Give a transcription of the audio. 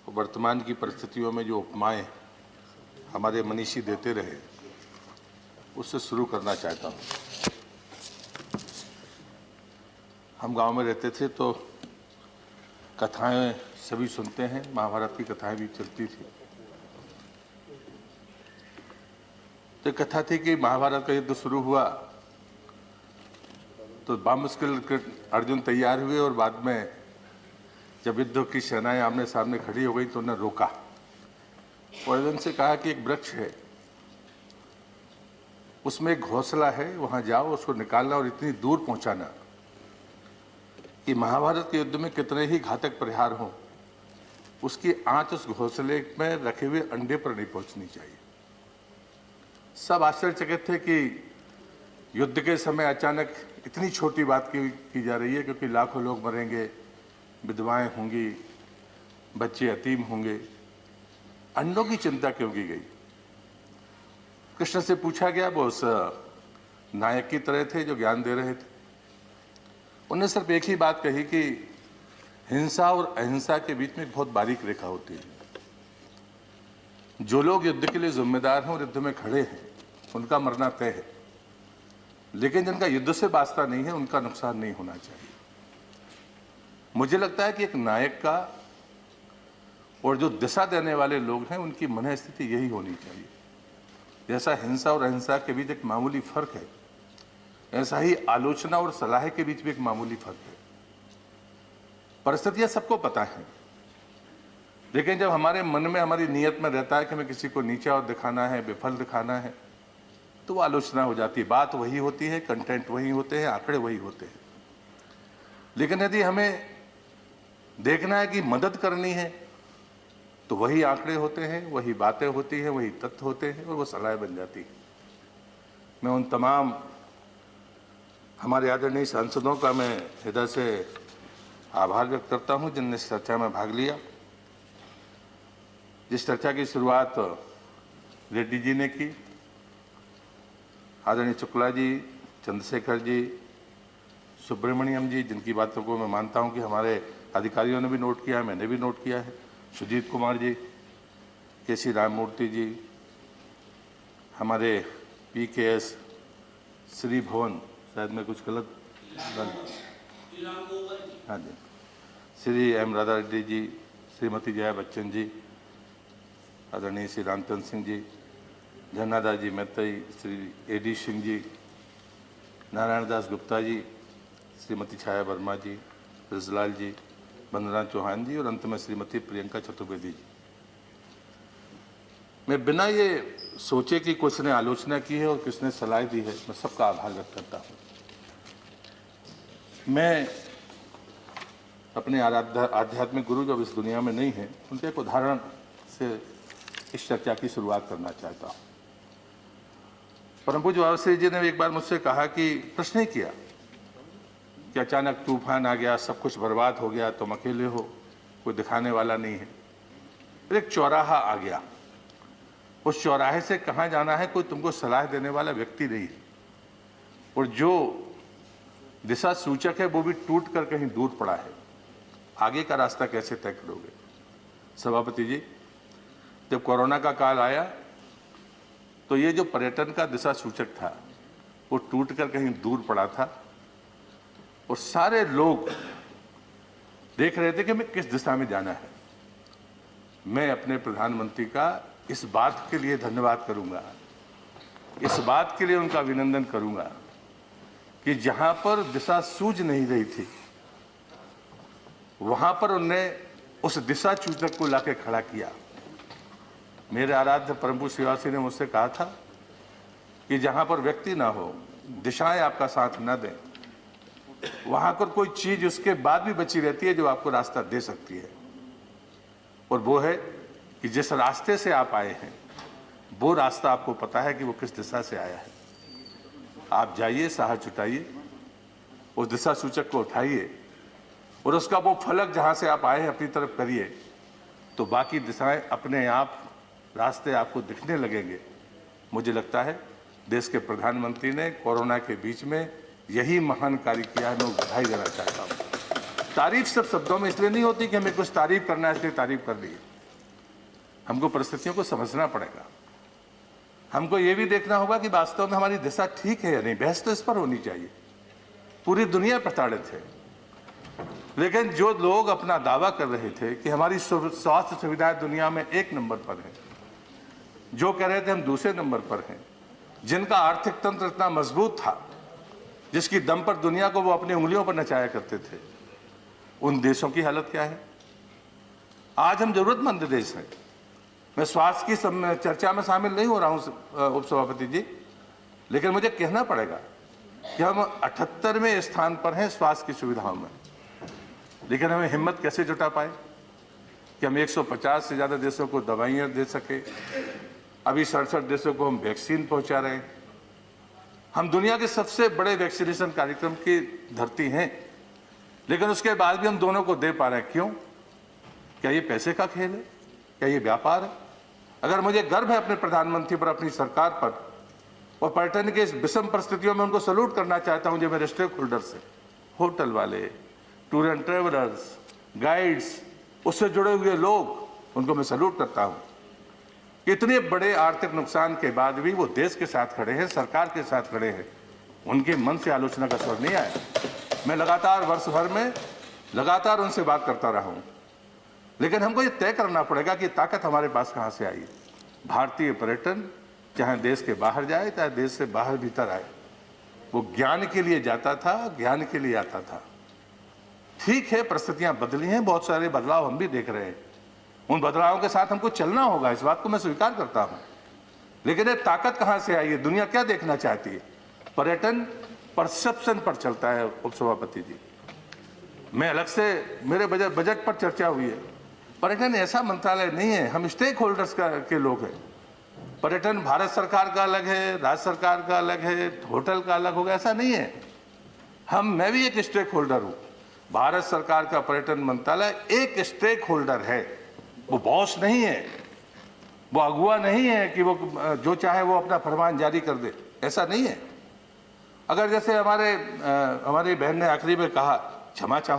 वर्तमान की परिस्थितियों में जो उपमाएं हमारे मनीषी देते रहे, उससे शुरू करना चाहता हूं। हम गांव में रहते थे तो कथाएं सभी सुनते हैं, महाभारत की कथाएं भी चलती थी। तो कथा थी कि महाभारत का युद्ध शुरू हुआ तो बामुश्किल अर्जुन तैयार हुए और बाद में जब युद्ध की सेनाएं आमने सामने खड़ी हो गई तो उन्हें रोका और अर्जुन से कहा कि एक वृक्ष है, उसमें एक घोंसला है, वहां जाओ, उसको निकालना और इतनी दूर पहुंचाना कि महाभारत के युद्ध में कितने ही घातक प्रहार हों, उसकी आंच उस घोंसले में रखे हुए अंडे पर नहीं पहुंचनी चाहिए। सब आश्चर्यचकित थे कि युद्ध के समय अचानक इतनी छोटी बात की जा रही है, क्योंकि लाखों लोग मरेंगे, विधवाएं होंगी, बच्चे यतीम होंगे, अंडों की चिंता क्यों की गई? कृष्ण से पूछा गया, वो उस नायक की तरह थे जो ज्ञान दे रहे थे। उन्होंने सिर्फ एक ही बात कही कि हिंसा और अहिंसा के बीच में एक बहुत बारीक रेखा होती है। जो लोग युद्ध के लिए जिम्मेदार हैं और युद्ध में खड़े हैं, उनका मरना तय है, लेकिन जिनका युद्ध से वास्ता नहीं है, उनका नुकसान नहीं होना चाहिए। मुझे लगता है कि एक नायक का और जो दिशा देने वाले लोग हैं, उनकी मन स्थिति यही होनी चाहिए। जैसा हिंसा और अहिंसा के बीच एक मामूली फर्क है, ऐसा ही आलोचना और सलाह के बीच भी एक मामूली फर्क है। परिस्थितियां सबको पता है, लेकिन जब हमारे मन में, हमारी नीयत में रहता है कि हमें किसी को नीचा और दिखाना है, विफल दिखाना है, तो वो आलोचना हो जाती है। बात वही होती है, कंटेंट वही होते हैं, आंकड़े वही होते हैं। लेकिन यदि हमें देखना है कि मदद करनी है, तो वही आंकड़े होते हैं, वही बातें होती हैं, वही तथ्य होते हैं और वो सलाह बन जाती है। मैं उन तमाम हमारे आदरणीय सांसदों का मैं हृदय से आभार व्यक्त करता हूं जिनने इस चर्चा में भाग लिया। जिस चर्चा की शुरुआत रेड्डी जी ने की, आदरणीय शुक्ला जी, चंद्रशेखर जी, सुब्रमण्यम जी, जिनकी बातों को मैं मानता हूं कि हमारे अधिकारियों ने भी नोट किया है, मैंने भी नोट किया है, सुजीत कुमार जी, केसी राममूर्ति जी, हमारे PKS श्री भवन, शायद मैं कुछ गलत, हाँ जी, श्री M राधा रेड्डी जी, श्रीमती जया बच्चन जी, आदरणीय श्री रामचंद्र सिंह जी, झरनादास जी मैत्तई, श्री AD सिंह जी, नारायण दास गुप्ता जी, श्रीमती छाया वर्मा जी, रजलाल जी, वंदना चौहान जी और अंत में श्रीमती प्रियंका चतुर्वेदी जी। मैं बिना ये सोचे कि किसने आलोचना की है और किसने सलाह दी है, मैं सबका आभार व्यक्त करता हूं। मैं अपने आध्यात्मिक गुरु जब इस दुनिया में नहीं है, उनके एक उदाहरण से इस चर्चा की शुरुआत करना चाहता हूं। परम पूज्य बाबा श्री जी ने एक बार मुझसे कहा कि प्रश्न किया कि अचानक तूफान आ गया, सब कुछ बर्बाद हो गया, तुम अकेले हो, कोई दिखाने वाला नहीं है। फिर एक चौराहा आ गया, उस चौराहे से कहाँ जाना है, कोई तुमको सलाह देने वाला व्यक्ति नहीं है, और जो दिशा सूचक है वो भी टूट कर कहीं दूर पड़ा है। आगे का रास्ता कैसे तय करोगे? सभापति जी, जब कोरोना का काल आया तो ये जो पर्यटन का दिशा सूचक था वो टूट कर कहीं दूर पड़ा था और सारे लोग देख रहे थे कि मैं किस दिशा में जाना है। मैं अपने प्रधानमंत्री का इस बात के लिए धन्यवाद करूंगा, इस बात के लिए उनका अभिनंदन करूंगा कि जहां पर दिशा सूझ नहीं रही थी, वहां पर उन्होंने उस दिशा सूचक को लाके खड़ा किया। मेरे आराध्य परम पूज्य श्रीवासी ने मुझसे कहा था कि जहां पर व्यक्ति ना हो, दिशाएं आपका साथ न दें, वहां पर कोई चीज उसके बाद भी बची रहती है जो आपको रास्ता दे सकती है, और वो है कि जिस रास्ते से आप आए हैं वो रास्ता आपको पता है कि वो किस दिशा से आया है। आप जाइए, साहस जुटाइए, उस दिशा सूचक को उठाइए और उसका वो फलक जहां से आप आए हैं अपनी तरफ करिए, तो बाकी दिशाएं अपने आप, रास्ते आपको दिखने लगेंगे। मुझे लगता है देश के प्रधानमंत्री ने कोरोना के बीच में यही महान कार्य किया है। मैं बधाई देना चाहता हूँ। तारीफ सिर्फ शब्दों में इसलिए नहीं होती कि हमें कुछ तारीफ करना है इसलिए तारीफ कर दी, हमको परिस्थितियों को समझना पड़ेगा। हमको ये भी देखना होगा कि वास्तव में हमारी दिशा ठीक है या नहीं। बहस तो इस पर होनी चाहिए। पूरी दुनिया प्रताड़ित है, लेकिन जो लोग अपना दावा कर रहे थे कि हमारी स्वास्थ्य सुविधाएं दुनिया में 1 नंबर पर है, जो कह रहे थे हम दूसरे नंबर पर हैं, जिनका आर्थिक तंत्र इतना मजबूत था, जिसकी दम पर दुनिया को वो अपनी उंगलियों पर नचाया करते थे, उन देशों की हालत क्या है? आज हम जरूरतमंद देश हैं। मैं स्वास्थ्य की चर्चा में शामिल नहीं हो रहा हूं उपसभापति जी, लेकिन मुझे कहना पड़ेगा कि हम 78वें स्थान पर हैं स्वास्थ्य की सुविधाओं में। लेकिन हमें हिम्मत कैसे जुटा पाए कि हम 150 से ज़्यादा देशों को दवाइयाँ दे सके। अभी 67 देशों को हम वैक्सीन पहुंचा रहे हैं। हम दुनिया के सबसे बड़े वैक्सीनेशन कार्यक्रम की धरती हैं, लेकिन उसके बाद भी हम दोनों को दे पा रहे हैं। क्यों? क्या ये पैसे का खेल है? क्या ये व्यापार है? अगर मुझे गर्व है अपने प्रधानमंत्री पर, अपनी सरकार पर, और पर्यटन के इस विषम परिस्थितियों में उनको सैल्यूट करना चाहता हूं, जो मेरे स्टेक होल्डर से, होटल वाले, टूर एंड ट्रेवलर्स, गाइड्स, उससे जुड़े हुए लोग, उनको मैं सैल्यूट करता हूं। इतने बड़े आर्थिक नुकसान के बाद भी वो देश के साथ खड़े हैं, सरकार के साथ खड़े हैं। उनके मन से आलोचना का स्वर नहीं आया। मैं लगातार वर्ष भर में लगातार उनसे बात करता रहा हूं, लेकिन हमको ये तय करना पड़ेगा कि ताकत हमारे पास कहां से आई। भारतीय पर्यटन चाहे देश के बाहर जाए, चाहे देश से बाहर भीतर आए, वो ज्ञान के लिए जाता था, ज्ञान के लिए आता था। ठीक है, परिस्थितियां बदली हैं, बहुत सारे बदलाव हम भी देख रहे हैं। उन बदलावों के साथ हमको चलना होगा, इस बात को मैं स्वीकार करता हूं। लेकिन ये ताकत कहां से आई है? दुनिया क्या देखना चाहती है? पर्यटन परसेप्शन पर चलता है उपसभापति जी। मैं अलग से, मेरे बजट पर चर्चा हुई है। पर्यटन ऐसा मंत्रालय नहीं है, हम स्टेक होल्डर्स के लोग हैं। पर्यटन भारत सरकार का अलग है, राज्य सरकार का अलग है, होटल का अलग होगा, ऐसा नहीं है। मैं भी एक स्टेक होल्डर हूं। भारत सरकार का पर्यटन मंत्रालय एक स्टेक होल्डर है, वो बॉस नहीं है, वो अगुआ नहीं है कि वो जो चाहे वो अपना फरमान जारी कर दे, ऐसा नहीं है। अगर जैसे हमारी बहन ने आखिरी में कहा, क्षमा चाहूँ